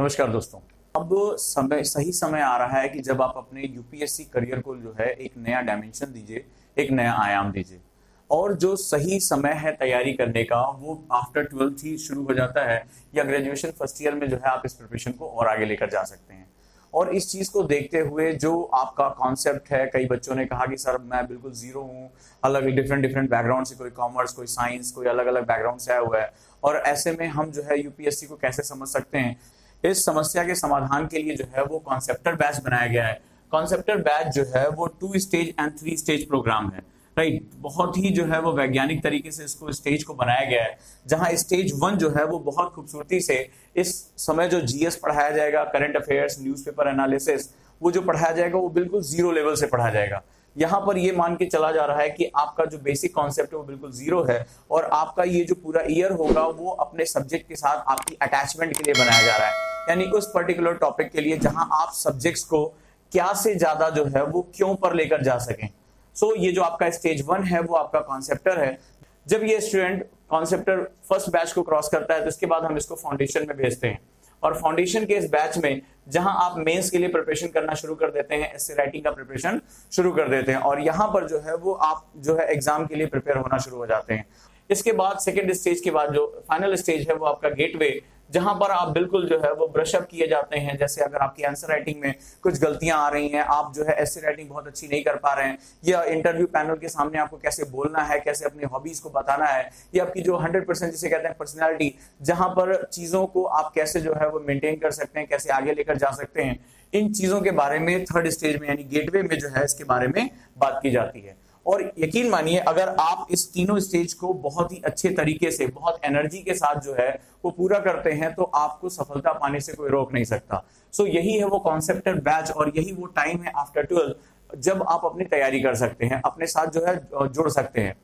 नमस्कार दोस्तों। अब सही समय आ रहा है कि जब आप अपने यूपीएससी करियर को जो है एक नया डायमेंशन दीजिए, एक नया आयाम दीजिए। और जो सही समय है तैयारी करने का वो आफ्टर 12th ही शुरू हो जाता है, या ग्रेजुएशन फर्स्ट ईयर में जो है आप इस प्रिपरेशन को और आगे लेकर जा सकते हैं। और इस चीज को देखते हुए जो आपका कॉन्सेप्ट है, कई बच्चों ने कहा कि सर मैं बिल्कुल जीरो हूँ, अलग डिफरेंट डिफरेंट बैकग्राउंड से, कोई कॉमर्स, कोई साइंस, कोई अलग अलग बैकग्राउंड से आया हुआ है, और ऐसे में हम जो है यूपीएससी को कैसे समझ सकते हैं। इस समस्या के समाधान के लिए जो है वो कॉन्सेप्टर बैच बनाया गया है। कॉन्सेप्टर बैच जो है वो 2 स्टेज एंड 3 स्टेज प्रोग्राम है। राइट, बहुत ही जो है वो वैज्ञानिक तरीके से इसको स्टेज को बनाया गया है, जहां स्टेज 1 जो है वो बहुत खूबसूरती से इस समय जो जीएस पढ़ाया जाएगा, करंट अफेयर्स, न्यूज़पेपर एनालिसिस, वो जो पढ़ाया जाएगा वो बिल्कुल जीरो लेवल से पढ़ाया जाएगा। यहाँ पर ये मान के चला जा रहा है कि आपका जो बेसिक कॉन्सेप्ट है वो बिल्कुल जीरो है, और आपका ये जो पूरा ईयर होगा वो अपने सब्जेक्ट के साथ आपकी अटैचमेंट के लिए बनाया जा रहा है, यानी उस पर्टिकुलर टॉपिक के लिए जहां आप सब्जेक्ट्स को क्या से ज्यादा जो है वो क्यों पर लेकर जा सकें। ये जो आपका स्टेज 1 है वो आपका कॉन्सेप्टर है। जब ये स्टूडेंट कॉन्सेप्टर फर्स्ट बैच को क्रॉस करता है तो इसके बाद हम इसको फाउंडेशन में भेजते हैं, और फाउंडेशन के इस बैच में जहां आप मेंस के लिए प्रिपरेशन करना शुरू कर देते हैं, एस्से राइटिंग का प्रिपरेशन शुरू कर देते हैं, और यहां पर जो है वो आप जो है एग्जाम के लिए प्रिपेयर होना शुरू हो जाते हैं। इसके बाद सेकेंड स्टेज के बाद जो फाइनल स्टेज है वो आपका गेटवे, जहां पर आप बिल्कुल जो है वो ब्रश अप किए जाते हैं। जैसे अगर आपकी आंसर राइटिंग में कुछ गलतियां आ रही हैं, आप जो है एस्से राइटिंग बहुत अच्छी नहीं कर पा रहे हैं, या इंटरव्यू पैनल के सामने आपको कैसे बोलना है, कैसे अपनी हॉबीज को बताना है, या आपकी जो 100% जिसे कहते हैं पर्सनैलिटी, जहां पर चीजों को आप कैसे जो है वो मेंटेन कर सकते हैं, कैसे आगे लेकर जा सकते हैं, इन चीजों के बारे में थर्ड स्टेज में यानी गेटवे में जो है इसके बारे में बात की जाती है। और यकीन मानिए, अगर आप इस तीनों स्टेज को बहुत ही अच्छे तरीके से, बहुत एनर्जी के साथ जो है वो पूरा करते हैं, तो आपको सफलता पाने से कोई रोक नहीं सकता। यही है वो कॉन्सेप्टर बैच, और यही वो टाइम है आफ्टर 12 जब आप अपनी तैयारी कर सकते हैं, अपने साथ जो है जुड़ सकते हैं।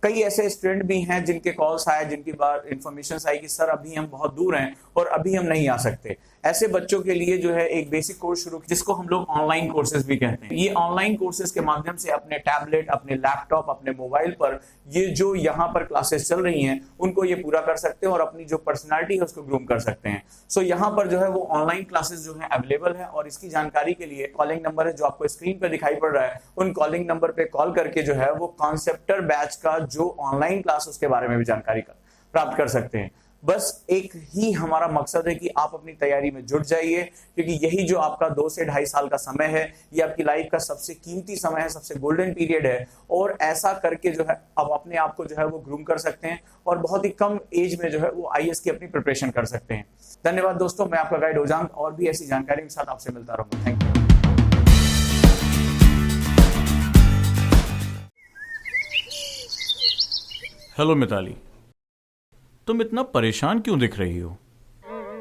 कई ऐसे स्टूडेंट भी हैं जिनके कॉल्स आए, जिनकी बार इंफॉर्मेशन आई कि सर अभी हम बहुत दूर हैं और अभी हम नहीं आ सकते। ऐसे बच्चों के लिए जो है एक बेसिक कोर्स शुरू, जिसको हम लोग ऑनलाइन कोर्सेज भी कहते हैं। ये ऑनलाइन कोर्सेज के माध्यम से अपने टैबलेट, अपने लैपटॉप, अपने मोबाइल पर ये जो यहाँ पर क्लासेस चल रही हैं उनको ये पूरा कर सकते हैं, और अपनी जो पर्सनालिटी है उसको ग्रूम कर सकते हैं। यहाँ पर जो है वो ऑनलाइन क्लासेस जो है अवेलेबल है, और इसकी जानकारी के लिए कॉलिंग नंबर है जो आपको स्क्रीन पर दिखाई पड़ रहा है, उन कॉलिंग नंबर पे कॉल करके जो है वो कॉन्सेप्टर बैच का जो ऑनलाइन क्लास उसके बारे में भी जानकारी प्राप्त कर सकते हैं। बस एक ही हमारा मकसद है कि आप अपनी तैयारी में जुट जाइए, क्योंकि यही जो आपका 2 से 2.5 साल का समय है, ये आपकी लाइफ का सबसे कीमती समय है, सबसे गोल्डन पीरियड है, और ऐसा करके जो है आप अपने आप को जो है वो ग्रूम कर सकते हैं, और बहुत ही कम एज में जो है वो आईएएस की अपनी प्रिपरेशन कर सकते हैं। धन्यवाद दोस्तों, मैं आपका गाइड ओजांग, और भी ऐसी जानकारी के साथ आपसे मिलता रहूंगा। Thank you. हेलो मिताली, तुम इतना परेशान क्यों दिख रही हो?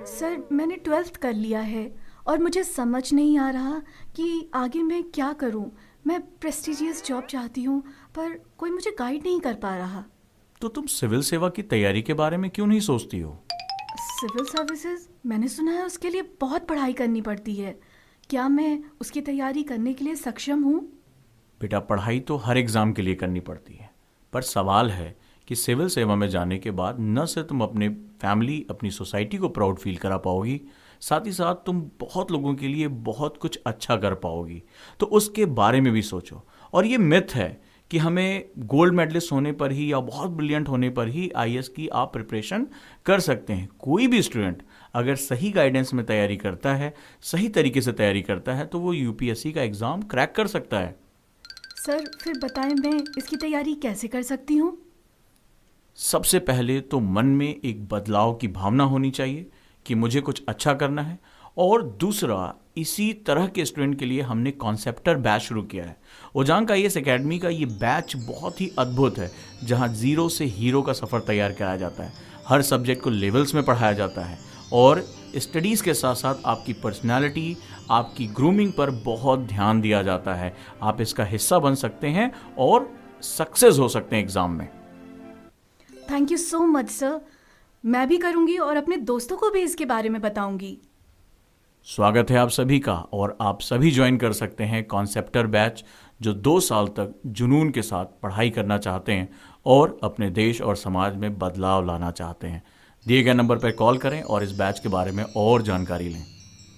सर, मैंने 12th कर लिया है और मुझे समझ नहीं आ रहा कि आगे मैं क्या करूं। मैं प्रेस्टिजियस जॉब चाहती हूं, पर कोई मुझे गाइड नहीं कर पा रहा। तो तुम सिविल सेवा की तैयारी के बारे में क्यों नहीं सोचती हो? सिविल सर्विसेज, मैंने सुना है उसके लिए बहुत पढ़ाई करनी पड़ती है। क्या मैं उसकी तैयारी करने के लिए सक्षम हूँ? बेटा, पढ़ाई तो हर एग्ज़ाम के लिए करनी पड़ती है, पर सवाल है कि सिविल सेवा में जाने के बाद न सिर्फ तुम अपने फैमिली, अपनी सोसाइटी को प्राउड फील करा पाओगी, साथ ही साथ तुम बहुत लोगों के लिए बहुत कुछ अच्छा कर पाओगी। तो उसके बारे में भी सोचो। और ये मिथ है कि हमें गोल्ड मेडलिस्ट होने पर ही या बहुत ब्रिलियंट होने पर ही आईएएस की आप प्रिपरेशन कर सकते हैं। कोई भी स्टूडेंट अगर सही गाइडेंस में तैयारी करता है, सही तरीके से तैयारी करता है, तो वो यूपीएससी का एग्ज़ाम क्रैक कर सकता है। सर, फिर बताएं मैं इसकी तैयारी कैसे कर सकती हूँ? सबसे पहले तो मन में एक बदलाव की भावना होनी चाहिए कि मुझे कुछ अच्छा करना है। और दूसरा, इसी तरह के स्टूडेंट के लिए हमने कॉन्सेप्टर बैच शुरू किया है। ओजांग आईएएस एकेडमी का ये बैच बहुत ही अद्भुत है, जहां जीरो से हीरो का सफ़र तैयार कराया जाता है। हर सब्जेक्ट को लेवल्स में पढ़ाया जाता है, और स्टडीज़ के साथ साथ आपकी पर्सनालिटी, आपकी ग्रूमिंग पर बहुत ध्यान दिया जाता है। आप इसका हिस्सा बन सकते हैं और सक्सेस हो सकते हैं एग्ज़ाम में। Thank you so much sir. मैं भी करूँगी और अपने दोस्तों को भी इसके बारे में बताऊँगी। स्वागत है आप सभी का, और आप सभी ज्वाइन कर सकते हैं कॉन्सेप्टर बैच, जो 2 साल तक जुनून के साथ पढ़ाई करना चाहते हैं और अपने देश और समाज में बदलाव लाना चाहते हैं। दिए गए नंबर पर कॉल करें और इस बैच के बारे में और जानकारी लें।